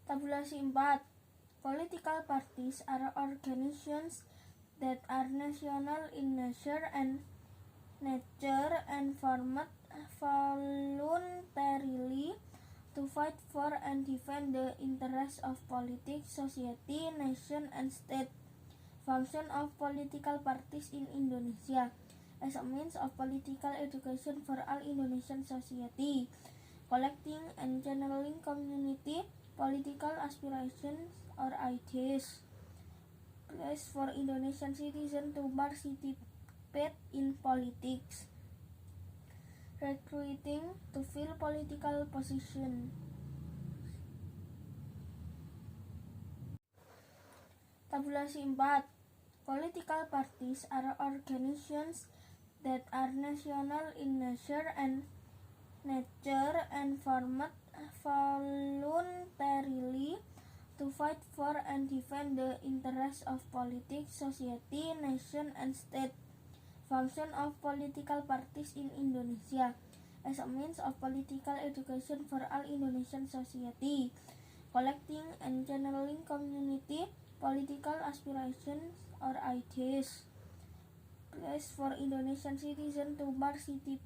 Tabulasi 4. Political parties are organizations that are national in nature and formed voluntarily to fight for and defend the interests of politics, society, nation, and state. Function of political parties in Indonesia as a means of political education for all Indonesian society, collecting and channeling community political aspirations or ideas. Place for Indonesian citizens to participate in politics. Recruiting to fill political position. Tabulasi 4. Political parties are organizations that are national in nature and formed voluntarily to fight for and defend the interests of politics, society, nation, and state. Function of political parties in Indonesia as a means of political education for all Indonesian society, collecting and channeling community political aspirations or ideas. Place for Indonesian citizens to participate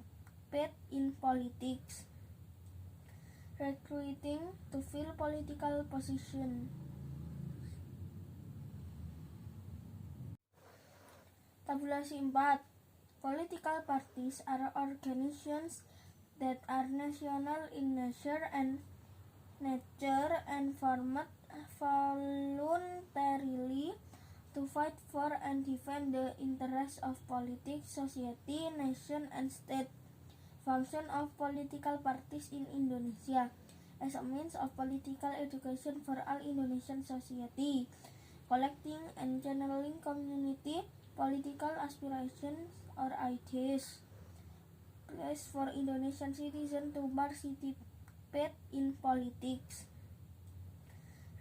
in politics. Recruiting to fill political position. Tabulasi 4. Political parties are organizations that are national in nature and formed voluntarily to fight for and defend the interests of politics, society, nation, and state. Function of political parties in Indonesia as a means of political education for all Indonesian society, collecting and channeling community political aspirations or ideas. Place for Indonesian citizens to participate in politics.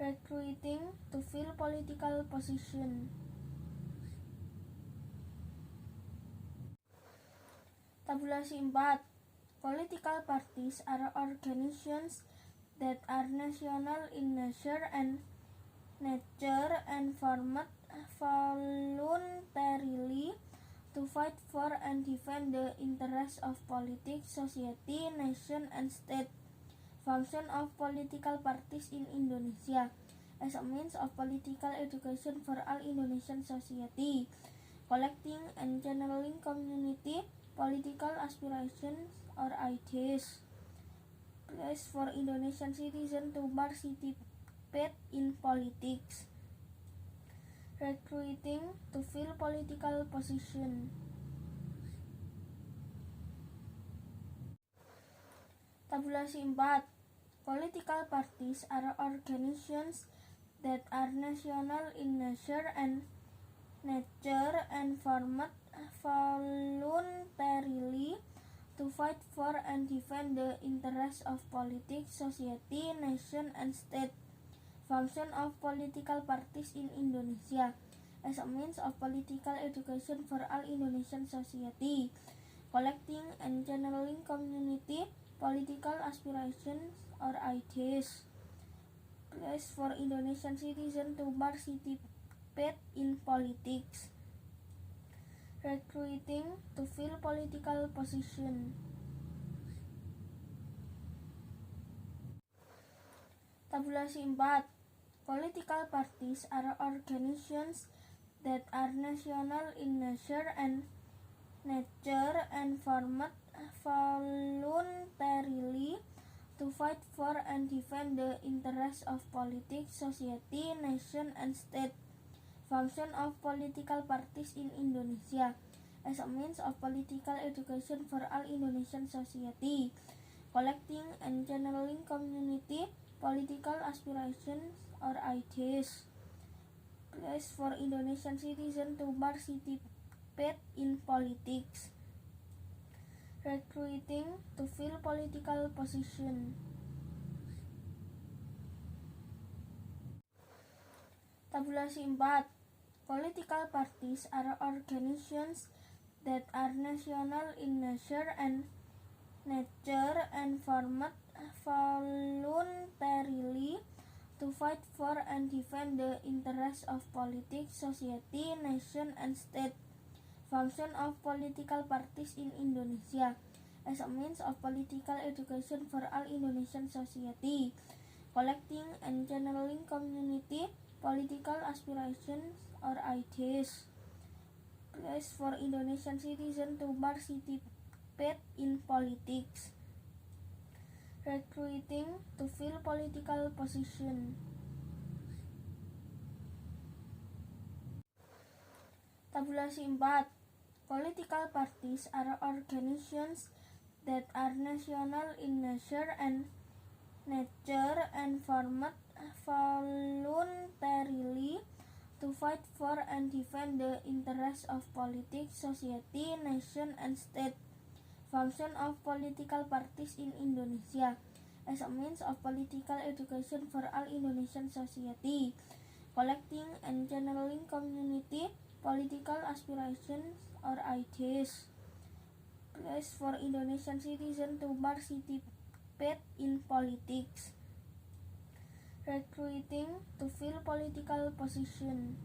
Recruiting to fill political position. Tabulasi 4. Political parties are organizations that are national in nature and formed voluntarily to fight for and defend the interests of politics, society, nation, and state. Function of political parties in Indonesia as a means of political education for all Indonesian society, collecting and channeling community political aspirations or ideas. Place for Indonesian citizens to participate in politics. Recruiting to fill political position. Tabulasi 4. Political parties are organizations that are national in nature and formed voluntarily to fight for and defend the interests of politics, society, nation, and state. Function of political parties in Indonesia as a means of political education for all Indonesian society, collecting and channeling community political aspirations or ideas. Place for Indonesian citizens to participate in politics. Recruiting to fill political position. Tabulasi 4. Political parties are organizations that are national in nature and formed voluntarily to fight for and defend the interests of politics, society, nation, and state. Function of political parties in Indonesia as a means of political education for all Indonesian society, collecting and channeling community political aspirations or ideas. Place for Indonesian citizens to participate in politics. Recruiting to fill political position. Tabulasi 4. Political parties are organizations that are national in nature and formed voluntarily to fight for and defend the interests of politics, society, nation, and state. Function of political parties in Indonesia as a means of political education for all Indonesian society, collecting and channeling community political aspirations or ideas. Place for Indonesian citizens to participate in politics. Recruiting to fill political position. Tabulasi 4. Political parties are organizations that are national in nature and formed voluntarily to fight for and defend the interests of politics, society, nation, and state. Function of political parties in Indonesia as a means of political education for all Indonesian society, collecting and channeling community political aspirations or ideas. Place for Indonesian citizens to participate in politics. Recruiting to fill political position.